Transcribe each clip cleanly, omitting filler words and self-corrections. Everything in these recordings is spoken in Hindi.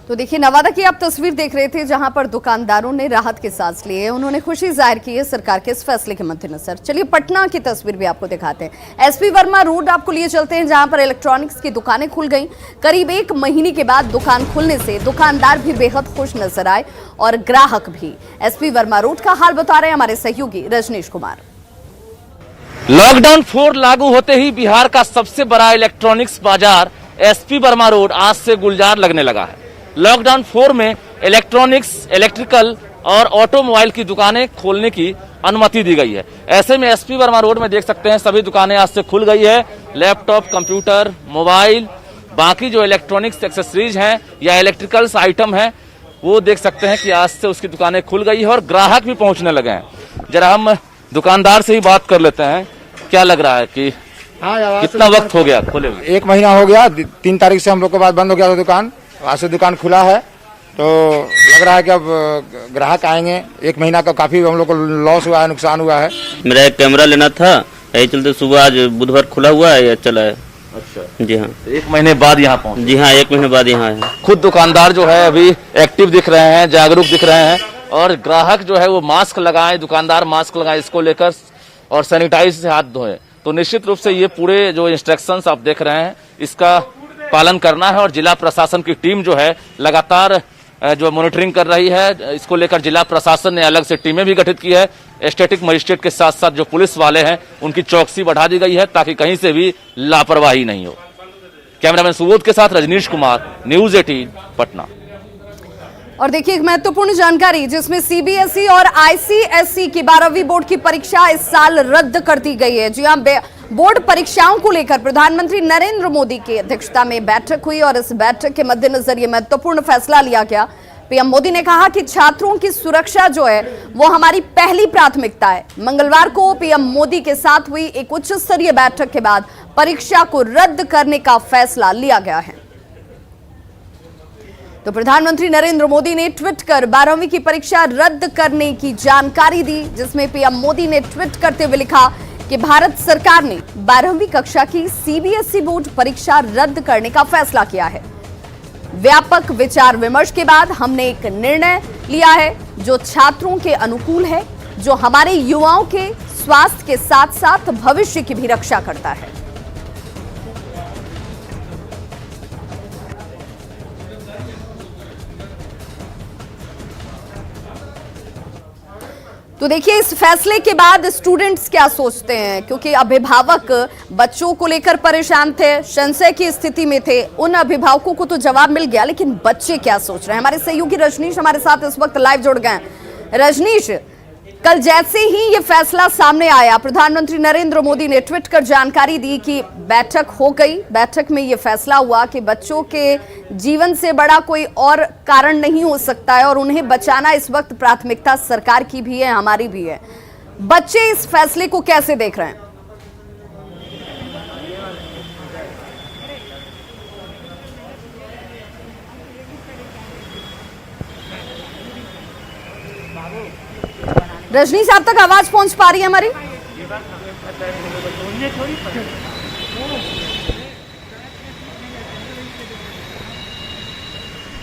तो देखिए, नवादा की आप तस्वीर देख रहे थे जहां पर दुकानदारों ने राहत की सांस ली है। उन्होंने खुशी जाहिर की है सरकार के इस फैसले के मद्देनजर। चलिए पटना की तस्वीर भी आपको दिखाते हैं। एसपी वर्मा रोड आपको लिए चलते हैं, जहां पर इलेक्ट्रॉनिक्स की दुकानें खुल गई। करीब 1 महीने के बाद दुकान खुलने से दुकानदार भी बेहद खुश नजर आए और ग्राहक भी। एसपी वर्मा रोड का हाल बता रहे हैं हमारे सहयोगी रजनीश कुमार। लॉकडाउन 4 लागू होते ही बिहार का सबसे बड़ा इलेक्ट्रॉनिक्स बाजार एसपी वर्मा रोड आज से गुलजार लगने लगा है। लॉकडाउन 4 में इलेक्ट्रॉनिक्स, इलेक्ट्रिकल और ऑटोमोबाइल की दुकानें खोलने की अनुमति दी गई है। ऐसे में एसपी वर्मा रोड में देख सकते हैं सभी दुकानें आज से खुल गई है। लैपटॉप, कंप्यूटर, मोबाइल, बाकी जो इलेक्ट्रॉनिक्स एक्सेसरीज हैं या इलेक्ट्रिकल्स आइटम हैं वो देख सकते हैं कि आज से उसकी दुकानें खुल गई है और ग्राहक भी पहुंचने लगे हैं। जरा हम दुकानदार से ही बात कर लेते हैं, क्या लग रहा है कि कितना वक्त हो गया खोले हुए? 1 महीना हो गया। 3 तारीख से हम लोग के बाद बंद हो गया था दुकान, आज से दुकान खुला है। तो लग रहा है कि अब ग्राहक आएंगे। 1 महीना का काफी हम लोग को लॉस हुआ है, नुकसान हुआ है। मेरा एक कैमरा लेना था, यही चलते सुबह आज बुधवार खुला हुआ है, चला है। अच्छा जी हाँ, 1 महीने बाद यहाँ पहुँचे? जी हाँ, 1 महीने बाद यहाँ है। खुद दुकानदार जो है अभी एक्टिव दिख रहे हैं, जागरूक दिख रहे हैं और ग्राहक जो है वो मास्क लगाए, दुकानदार मास्क लगाए इसको लेकर और सैनिटाइज से हाथ धोए। तो निश्चित रूप से ये पूरे जो इंस्ट्रक्शंस आप देख रहे हैं इसका पालन करना है और जिला प्रशासन की टीम जो है लगातार जो मॉनिटरिंग कर रही है। इसको लेकर जिला प्रशासन ने अलग से टीमें भी गठित की है। स्टैटिक मजिस्ट्रेट के साथ साथ जो पुलिस वाले हैं उनकी चौकसी बढ़ा दी गई है ताकि कहीं से भी लापरवाही नहीं हो। कैमरामैन सुबोध के साथ रजनीश कुमार, न्यूज 18 पटना। और देखिए, एक महत्वपूर्ण जानकारी जिसमें सीबीएसई और आईसीएसई की 12वीं बोर्ड की परीक्षा इस साल रद्द कर दी गई है। जी हां, बोर्ड परीक्षाओं को लेकर प्रधानमंत्री नरेंद्र मोदी की अध्यक्षता में बैठक हुई और इस बैठक के मद्देनजर यह महत्वपूर्ण फैसला लिया गया। पीएम मोदी ने कहा कि छात्रों की सुरक्षा जो है वो हमारी पहली प्राथमिकता है। मंगलवार को पीएम मोदी के साथ हुई एक उच्च स्तरीय बैठक के बाद परीक्षा को रद्द करने का फैसला लिया गया है। तो प्रधानमंत्री नरेंद्र मोदी ने ट्वीट कर 12वीं की परीक्षा रद्द करने की जानकारी दी, जिसमें पीएम मोदी ने ट्वीट करते हुए लिखा कि भारत सरकार ने 12वीं कक्षा की सीबीएसई बोर्ड परीक्षा रद्द करने का फैसला किया है। व्यापक विचार विमर्श के बाद हमने एक निर्णय लिया है जो छात्रों के अनुकूल है, जो हमारे युवाओं के स्वास्थ्य के साथ साथ भविष्य की भी रक्षा करता है। तो देखिए, इस फैसले के बाद स्टूडेंट्स क्या सोचते हैं, क्योंकि अभिभावक बच्चों को लेकर परेशान थे, संशय की स्थिति में थे। उन अभिभावकों को तो जवाब मिल गया, लेकिन बच्चे क्या सोच रहे हैं? हमारे सहयोगी रजनीश हमारे साथ इस वक्त लाइव जुड़ गए हैं। रजनीश, कल जैसे ही ये फैसला सामने आया, प्रधानमंत्री नरेंद्र मोदी ने ट्वीट कर जानकारी दी कि बैठक हो गई। बैठक में ये फैसला हुआ कि बच्चों के जीवन से बड़ा कोई और कारण नहीं हो सकता है और उन्हें बचाना इस वक्त प्राथमिकता सरकार की भी है, हमारी भी है। बच्चे इस फैसले को कैसे देख रहे हैं? रजनीश, आप तक आवाज पहुंच पा रही है हमारी?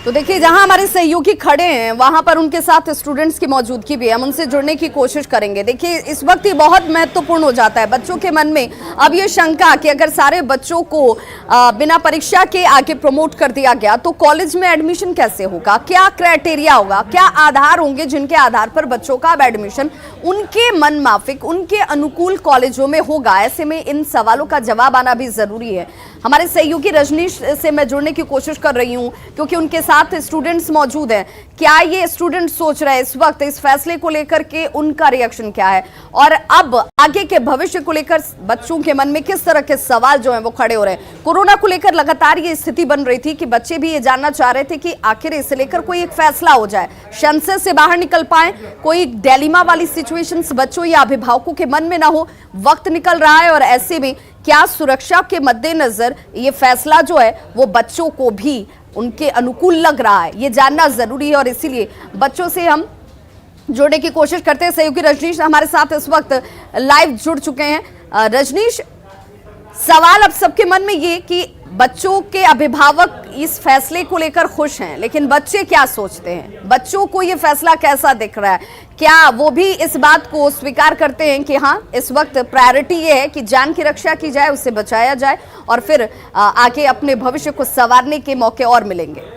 तो देखिए, जहां हमारे सहयोगी खड़े हैं वहां पर उनके साथ स्टूडेंट्स की मौजूदगी भी है, हम उनसे जुड़ने की कोशिश करेंगे। देखिए, इस वक्त ये बहुत महत्वपूर्ण हो जाता है बच्चों के मन में अब ये शंका कि अगर सारे बच्चों को बिना परीक्षा के आगे प्रमोट कर दिया गया तो कॉलेज में एडमिशन कैसे होगा, क्या क्राइटेरिया होगा, क्या आधार होंगे जिनके आधार पर बच्चों का अब एडमिशन उनके मन माफिक, उनके अनुकूल कॉलेजों में होगा। ऐसे में इन सवालों का जवाब आना भी जरूरी है। हमारे सहयोगी रजनीश से मैं जुड़ने की कोशिश कर रही हूं क्योंकि उनके साथ स्टूडेंट्स मौजूद हैं। क्या ये स्टूडेंट सोच रहे हैं इस वक्त इस फैसले को लेकर के, उनका रिएक्शन क्या है और अब आगे के भविष्य को लेकर बच्चों के मन में किस तरह के सवाल जो हैं वो खड़े हो रहे हैं? कोरोना को लेकर लगातार ये स्थिति बन रही थी कि बच्चे भी ये जानना चाह रहे थे कि आखिर इसे लेकर कोई एक फैसला हो जाए, संशय से बाहर निकल पाए, कोई डिलेमा वाली सिचुएशंस बच्चों या अभिभावकों के मन में ना हो। वक्त निकल रहा है और ऐसे में क्या सुरक्षा के मद्देनजर ये फैसला जो है वो बच्चों को भी उनके अनुकूल लग रहा है, ये जानना जरूरी है और इसीलिए बच्चों से हम जोड़ने की कोशिश करते हैं। सहयोगी रजनीश हमारे साथ इस वक्त लाइव जुड़ चुके हैं। रजनीश, सवाल अब सबके मन में ये कि बच्चों के अभिभावक इस फैसले को लेकर खुश हैं, लेकिन बच्चे क्या सोचते हैं? बच्चों को ये फैसला कैसा दिख रहा है? क्या वो भी इस बात को स्वीकार करते हैं कि हाँ, इस वक्त प्रायोरिटी ये है कि जान की रक्षा की जाए, उससे बचाया जाए और फिर आगे अपने भविष्य को संवारने के मौके और मिलेंगे?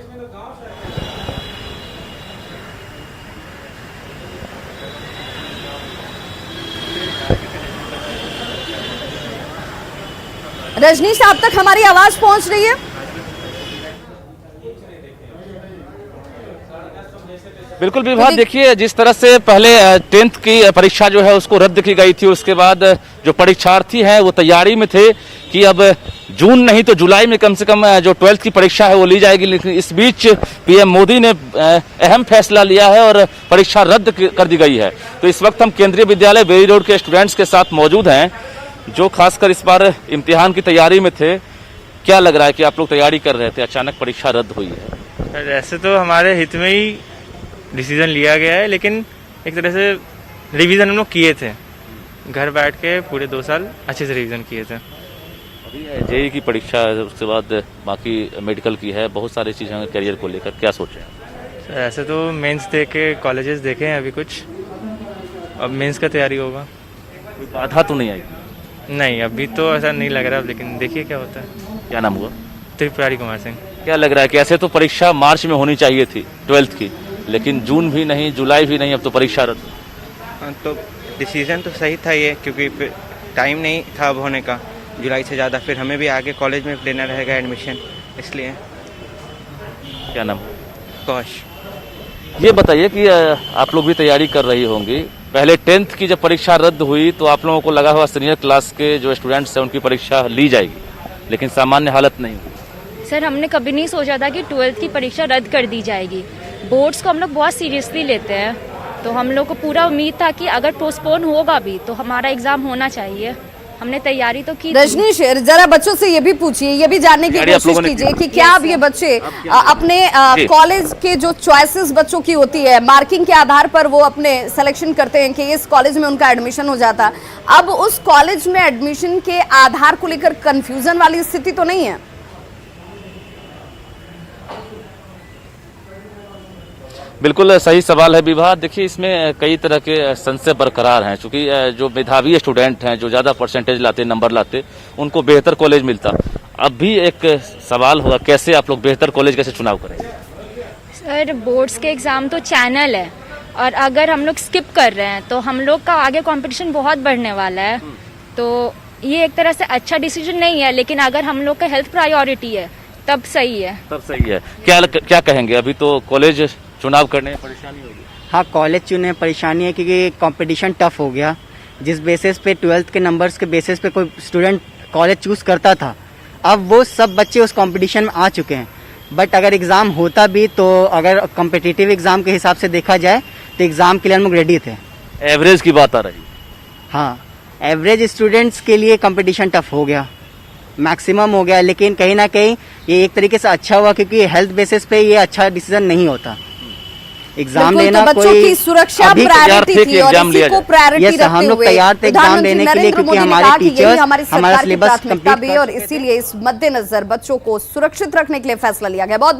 रजनीश, आप तक हमारी आवाज पहुंच रही है? बिल्कुल विभा, देखिए जिस तरह से पहले 10th की परीक्षा जो है उसको रद्द की गई थी, उसके बाद जो परीक्षार्थी हैं वो तैयारी में थे कि अब जून नहीं तो जुलाई में कम से कम जो 12th की परीक्षा है वो ली जाएगी। लेकिन इस बीच पीएम मोदी ने अहम फैसला लिया है और परीक्षा रद्द कर दी गई है। तो इस वक्त हम केंद्रीय विद्यालय बेरी रोड के स्टूडेंट्स के साथ मौजूद हैं जो खासकर इस बार इम्तिहान की तैयारी में थे। क्या लग रहा है कि आप लोग तैयारी कर रहे थे, अचानक परीक्षा रद्द हुई है? ऐसे तो हमारे हित में ही डिसीजन लिया गया है, लेकिन एक तरह से रिवीजन हम लोग किए थे, घर बैठ के पूरे 2 साल अच्छे से रिवीजन किए थे। अभी जेईई की परीक्षा है, उसके बाद बाकी मेडिकल की है, बहुत सारी चीज़ें हैं करियर को लेकर, क्या सोचे हैं? ऐसे तो मेंस देखे, कॉलेजेस देखे हैं अभी कुछ, अब मेंस का तैयारी होगा। कोई बाधा तो नहीं आई? नहीं, अभी तो ऐसा नहीं लग रहा, लेकिन देखिए क्या होता है। क्या नाम हुआ? त्रिपुरारी कुमार सिंह। क्या लग रहा है कि ऐसे तो परीक्षा मार्च में होनी चाहिए थी 12th की, लेकिन जून भी नहीं, जुलाई भी नहीं, अब तो परीक्षा रद्द। तो डिसीजन तो सही था ये, क्योंकि टाइम नहीं था अब होने का जुलाई से ज़्यादा, फिर हमें भी आगे कॉलेज में लेना रहेगा एडमिशन, इसलिए। क्या नाम? कौश। ये बताइए कि आप लोग भी तैयारी कर रही होंगी, पहले 10th की जब परीक्षा रद्द हुई तो आप लोगों को लगा हुआ सीनियर क्लास के जो स्टूडेंट्स हैं उनकी परीक्षा ली जाएगी, लेकिन सामान्य हालत नहीं हुई। सर, हमने कभी नहीं सोचा था कि 12th की परीक्षा रद्द कर दी जाएगी। बोर्ड्स को हम लोग बहुत सीरियसली लेते हैं, तो हम लोग को पूरा उम्मीद था कि अगर पोस्टपोन होगा भी तो हमारा एग्जाम होना चाहिए। हमने तैयारी तो की। रजनीश, जरा बच्चों से ये भी पूछिए, ये भी जानने की कोशिश कीजिए कि क्या अब ये बच्चे अपने कॉलेज के जो चॉइसेस बच्चों की होती है, मार्किंग के आधार पर वो अपने सिलेक्शन करते हैं कि इस कॉलेज में उनका एडमिशन हो जाता, अब उस कॉलेज में एडमिशन के आधार को लेकर कंफ्यूजन वाली स्थिति तो नहीं है? बिल्कुल सही सवाल है विभा। देखिए इसमें कई तरह के संशय बरकरार हैं, क्योंकि जो मेधावी स्टूडेंट हैं, जो ज़्यादा परसेंटेज लाते, नंबर लाते, उनको बेहतर कॉलेज मिलता। अब भी एक सवाल होगा, कैसे आप लोग बेहतर कॉलेज कैसे चुनाव करेंगे? सर, बोर्ड्स के एग्जाम तो चैनल है, और अगर हम लोग स्किप कर रहे हैं तो हम लोग का आगे कंपटीशन बहुत बढ़ने वाला है। तो ये एक तरह से अच्छा डिसीजन नहीं है, लेकिन अगर हम लोग का हेल्थ प्रायोरिटी है तब सही है। तब सही है। क्या कहेंगे? अभी तो कॉलेज चुनाव करने में परेशानी होगी। हाँ, कॉलेज चुनने में परेशानी है क्योंकि कंपटीशन टफ हो गया। जिस बेसिस पे 12th के नंबर्स के बेसिस पे कोई स्टूडेंट कॉलेज चूज करता था, अब वो सब बच्चे उस कंपटीशन में आ चुके हैं। बट अगर एग्ज़ाम होता भी तो अगर कॉम्पिटिटिव एग्ज़ाम के हिसाब से देखा जाए तो एग्ज़ाम के लिए हम लोग रेडी थे। एवरेज की बात आ रही? हाँ, एवरेज स्टूडेंट्स के लिए कंपटीशन टफ हो गया, मैक्सिमम हो गया। लेकिन कहीं ना कहीं ये एक तरीके से अच्छा हुआ, क्योंकि हेल्थ बेसिस पे ये अच्छा डिसीजन नहीं होता। एग्जाम लेना तो बच्चों की सुरक्षा प्रायोरिटी थी और इसी को प्रायोरिटी रखते हम लोग तैयार थे एग्जाम देने के लिए, क्योंकि हमारे टीचर्स हमारा सिलेबस कंप्लीट, और इसीलिए इस मद्देनजर बच्चों को सुरक्षित रखने के लिए फैसला लिया गया। बहुत